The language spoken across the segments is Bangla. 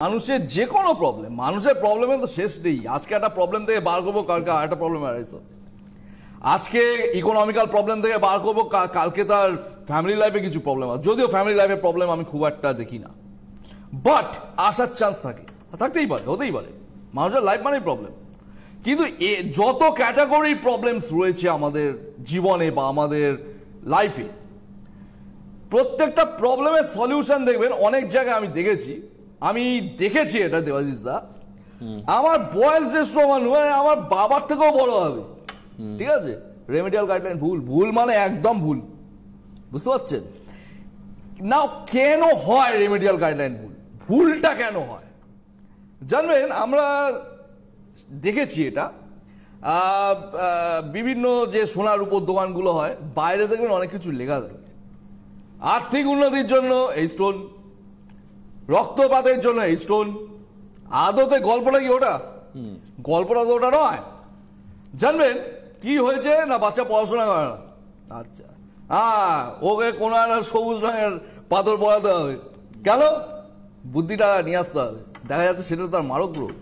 মানুষের যে কোনো প্রবলেম, মানুষের প্রবলেমের তো শেষ নেই। আজকে একটা প্রবলেম থেকে বার করবো, কালকে আর একটা প্রবলেম আসছে। আজকে ইকোনমিক্যাল প্রবলেম থেকে বার করবো, কালকে তার ফ্যামিলি লাইফে কিছু প্রবলেম আছে। যদিও ফ্যামিলি লাইফে প্রবলেম আমি খুব একটা দেখি না, বাট আসার চান্স থাকে, থাকতেই পারে, হতেই পারে। মানুষের লাইফ মানেই প্রবলেম। কিন্তু যত ক্যাটাগরির প্রবলেমস রয়েছে আমাদের জীবনে বা আমাদের লাইফে, প্রত্যেকটা প্রবলেমের সলিউশন দেখবেন অনেক জায়গায় আমি দেখেছি এটা দেবাশিস দা, আমার বয়স জ্যেষ্ঠ মানুষ, আমার বাবার থেকেও বড় হবে, ঠিক আছে, রেমেডিয়াল গাইডলাইন ভুল মানে একদম ভুল, বুঝতে পারছেন না? কেন হয় রেমেডিয়াল গাইডলাইন ভুলটা কেন হয় জানবেন? আমরা দেখেছি এটা বিভিন্ন যে সোনার উপর দোকানগুলো হয়, বাইরে দেখবেন অনেক কিছু লেখা থাকে, আর্থিক উন্নতির জন্য এই স্টোন, রক্তপাতের জন্য এই স্টোন। আদতে গল্পটা কি ওটা? গল্পটা তো ওটা নয়। জানবেন কি হয়েছে না, বাচ্চা পড়াশোনা করে না, আচ্ছা ওকে কোনো একটা সবুজ রঙের পাথর পড়াতে হবে, কেন? বুদ্ধিটা নিয়ে আসতে হবে। দেখা যাচ্ছে সেটা তার মারক রোগ।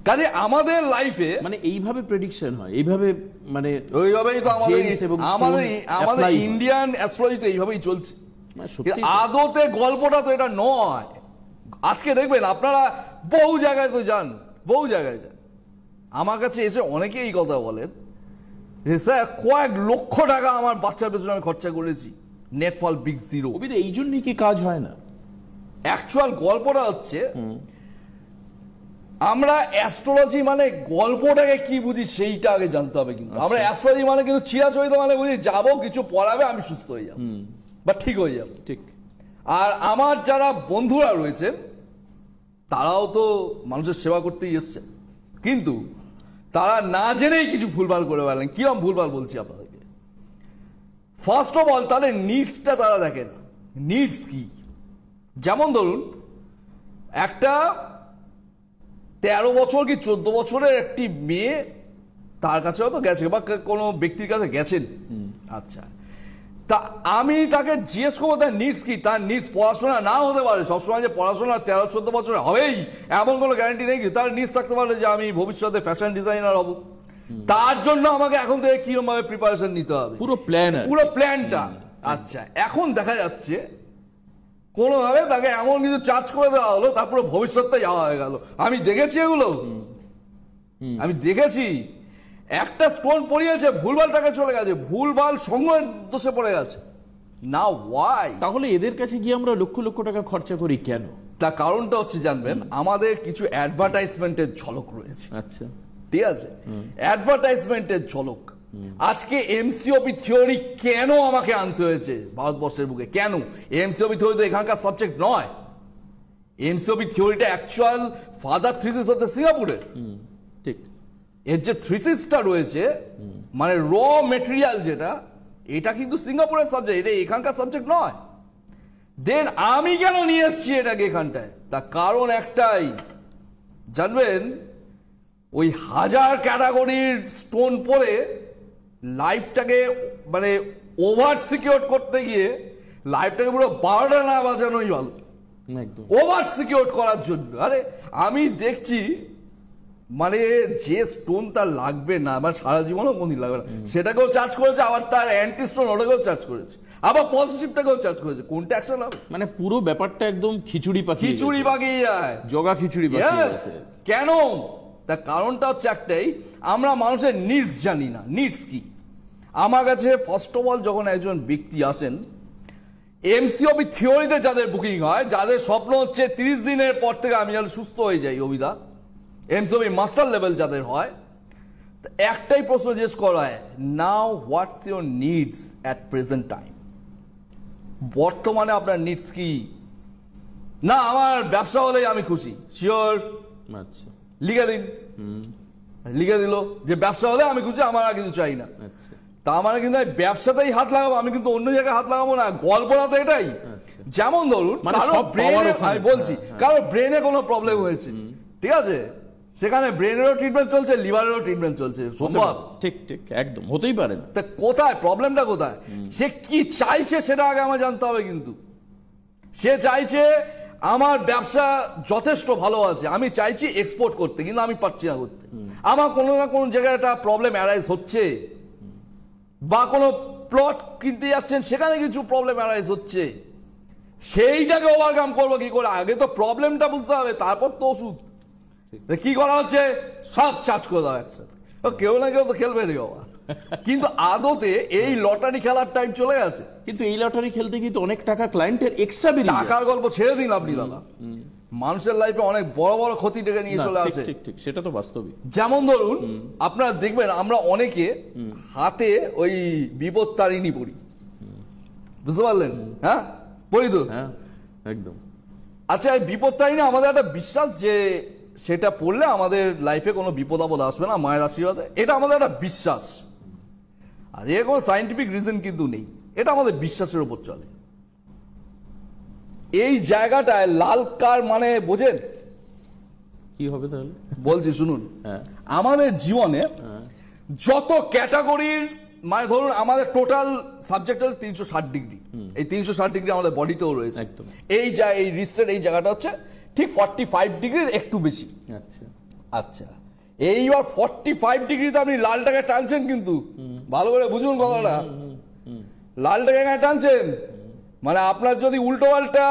কাজে আমাদের লাইফে মানে এইভাবে প্রেডিকশন হয়, এইভাবে মানে ওইভাবেই তো আমাদের ইন্ডিয়ান অ্যাস্ট্রোলজি তো এইভাবেই চলছে। আদতে গল্পটা তো এটা নয়। আজকে দেখবেন আপনারা বহু জায়গায় যান, আমার কাছে এসে অনেকে এই কথা বলেন যে স্যার কয়েক লক্ষ টাকা আমার বাচ্চার পেছনে আমি খরচা করেছি, নেট ফল বিগ জিরো। এই জন্যই কি কাজ হয় না? অ্যাকচুয়াল গল্পটা হচ্ছে, আমরা অ্যাস্ট্রোলজি মানে গল্পটাকে কি বুঝি সেইটা আগে জানতে হবে। কিন্তু আমরা অ্যাস্ট্রোলজি মানে কিন্তু চিরাচরিত মানে বুঝি যাবো, কিছু পড়াবে, আমি সুস্থ হয়ে যাবো বা ঠিক হয়ে যাবো। ঠিক। আর আমার যারা বন্ধুরা রয়েছেন তারাও তো মানুষের সেবা করতেই এসছে, কিন্তু তারা না জেনেই কিছু ভুলভাল করে ফেলেন। কিরম ভুলভাল বলছি আপনাদেরকে? ফার্স্ট অফ অল তাদের নিডসটা তারা দেখে না। নিডস কি? যেমন ধরুন একটা 13 বছর কি 14 বছরের একটি মেয়ে, তার কাছে হয়তো গেছে বা কোনো ব্যক্তির কাছে গেছেন, আচ্ছা, তা আমি তাকে জিজ্ঞেস করবো তার নিডস কি। তার নিডস পড়াশোনা না হতে পারে, সবসময় যে পড়াশোনা 13-14 বছরে হবেই এমন কোনো গ্যারান্টি নেই। তার নিডস থাকতে পারে যে আমি ভবিষ্যতে ফ্যাশন ডিজাইনার হব, তার জন্য আমাকে এখন থেকে কিরকম ভাবে প্রিপারেশন নিতে হবে, পুরো প্ল্যানটা। আচ্ছা, এখন দেখা যাচ্ছে কোনোভাবে তাকে এমন কিছু চার্জ করে দেওয়া হলো, তারপরে ভবিষ্যৎটা যাওয়া হয়ে গেল। আমি দেখেছি এগুলো, আমি দেখেছি। একটা স্টোন পড়িয়েছে, ভুলভাল টাকা চলে গেছে, ভুলভাল সঙ্গের দোষে পড়ে গেছে। না ওয়াই? তাহলে এদের কাছে গিয়ে আমরা লক্ষ লক্ষ টাকা খরচা করি কেন? তার কারণটা হচ্ছে জানবেন, আমাদের কিছু অ্যাডভার্টাইজমেন্টের ঝলক রয়েছে। আচ্ছা, ঠিক আছে, অ্যাডভার্টাইজমেন্টের ঝলক। আজকে এমসিওপি থিওরি কেন আমাকে আনতে হয়েছে ভারতবর্ষের বুকে? কেন? এমসিওপি থিওরি তো এখানকার সাবজেক্ট নয়। এমসিওপি থিওরিটা অ্যাকচুয়াল ফাদার থিসিস হচ্ছে সিঙ্গাপুরের। ঠিক। এর যে থিসিসটা রয়েছে, মানে র মেটেরিয়াল যেটা, এটা কিন্তু সিঙ্গাপুরের সাবজেক্ট, এটা এখানকার সাবজেক্ট নয়। দেন আমি কেন নিয়ে এসছি এটাকে এখানটায়? তার কারণ একটাই, জানবেন, ওই 1000 ক্যাটাগরির স্টোন পরে লাইফটাকে মানে ওভার সিকিউর করতে গিয়ে লাইফটাকে পুরো 12টা না বাজানোই ভালো, ওভার সিকিউর করার জন্য। আরে আমি দেখছি মানে যে স্টোন তার লাগবে না, মানে সারা জীবনও কোনদিন লাগবে না, সেটাকেও চার্জ করেছে, আবার তার অ্যান্টি স্টোন ওটাকেও চার্জ করেছে, আবার পজিটিভটাকেও চার্জ করেছে। কোনটা অ্যাকশন হবে? মানে পুরো ব্যাপারটা একদম খিচুড়ি পাকিয়ে যায়, জগা খিচুড়ি পাকিয়ে যায়। কেন? তার কারণটা হচ্ছে একটাই, আমরা মানুষের নিডস জানি না। নিডস কি? আমার কাছে ফার্স্ট অফ অল যখন একজন ব্যক্তি আসেন, এমসিওপি থিওরিতে যাদের বুকিং হয়, যাদের স্বপ্ন হচ্ছে 30 দিনের পর থেকে আমি যেন সুস্থ হয়ে যাই, অভিদা, এমসিওপি মাস্টার লেভেল যাদের হয়, একটাই প্রশ্ন জিজ্ঞেস করা হয়, now what's your needs at present time? বর্তমানে আপনার নিডস কি? না আমার ব্যবসা হলেই আমি খুশি। শিওর? আচ্ছা, লিখে দিন। লিখে দিল যে ব্যবসা হলে আমি খুশি, আমার আর কিছু চাই না। তা মানে কিন্তু ব্যবসাতেই হাত লাগাবো, আমি কিন্তু অন্য জায়গায় হাত লাগাবো না। গল্পটা তো এটাই। যেমন ধরুন আমি বলছি কারো ব্রেনে কোনো প্রবলেম হয়েছে, ঠিক আছে, সেখানে ব্রেনেরও ট্রিটমেন্ট চলছে, লিভারেরও ট্রিটমেন্ট চলছে, সম্ভব? ঠিক ঠিক, একদম হতেই পারে না। তা কোথায় প্রবলেমটা? কোথায়? সে কি চাইছে সেটা আগে আমার জানতে হবে। কিন্তু সে চাইছে আমার ব্যবসা যথেষ্ট ভালো আছে, আমি চাইছি এক্সপোর্ট করতে, কিন্তু আমি পারছি না করতে। আমার কোনো না কোনো জায়গায় একটা প্রবলেম অ্যারাইজ হচ্ছে, বা কোনো প্লট কিনতে যাচ্ছেন সেখানে কিছু প্রবলেম অ্যারাইজ হচ্ছে, সেইটাকে ওভারকাম করবো কি করে? আগে তো প্রবলেমটা বুঝতে হবে, তারপর তো ওষুধ। কি করা হচ্ছে? সব চার্জ করে দাও একসাথে, কেউ না কেউ তো খেলবে রে বাবা। কিন্তু আদতে এই লটারি খেলার টাইম চলে গেছে। কিন্তু এই লটারি খেলতে কিন্তু অনেক টাকা ক্লায়েন্টের এক্সট্রা বেরিয়ে যায়। টাকার গল্প ছেড়ে দিন আপনি দাদা, মানুষের লাইফে অনেক বড় বড় ক্ষতি ডেকে নিয়ে না, চলে ঠিক, আসে। ঠিক ঠিক সেটা তো বাস্তবিক। যেমন ধরুন আপনারা দেখবেন আমরা অনেকে হাতে ওই বিপত্তারিণী পড়ি, বুঝতে পারলেন? হ্যাঁ, পড়ি তো। হ্যাঁ, একদম। আচ্ছা, এই বিপত্তারিণী আমাদের একটা বিশ্বাস যে সেটা পড়লে আমাদের লাইফে কোনো বিপদ আপদ আসবে না মায়ের আশীর্বাদে, এটা আমাদের একটা বিশ্বাস। আর এর কোনো সায়েন্টিফিক রিজন কিন্তু নেই, এটা আমাদের বিশ্বাসের উপর চলে। এই জায়গাটায় লাল কার মানে বোঝেন? কি হবে তাহলে? বলছি শুনুন। হ্যাঁ। আমাদের জীবনে যত ক্যাটাগরির, মানে ধরুন আমাদের টোটাল সাবজেক্ট হল 360 ডিগ্রি, এই 360 ডিগ্রি আমাদের বডিতেও রয়েছে। একদম। এই এই রিস্টের এই জায়গাটা হচ্ছে ঠিক 45 ডিগ্রির একটু বেশি। আচ্ছা আচ্ছা, এইবার 45 ডিগ্রিতে আপনি লালটাকে টানছেন, কিন্তু ভালো করে বুঝুন কথাটা, লালটাকে এখানে টানছেন মানে আপনার যদি উল্টো পাল্টা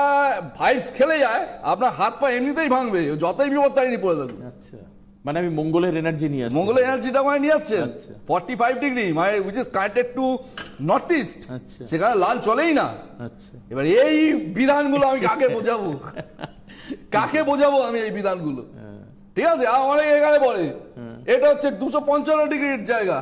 ভাইবস খেলে যায়, আপনার হাত পা এমনিতেই ভাঙবে, যতই বিপত্তারিণী পড়ে থাকুন। আচ্ছা, মানে আমি মঙ্গলের এনার্জি নিয়ে আসছি। মঙ্গলের এনার্জিটা মানে নিয়ে আসছেন। আচ্ছা। 45 ডিগ্রি মানে which is connected to north east, আচ্ছা। সেখানে লাল চলেই না। আচ্ছা, এবার এই বিধানগুলো আমি কাকে বোঝাবো? কাকে বোঝাবো আমি এই বিধানগুলো? ঠিক আছে, আর অনেক এখানে বলে এটা হচ্ছে 255 ডিগ্রির জায়গা,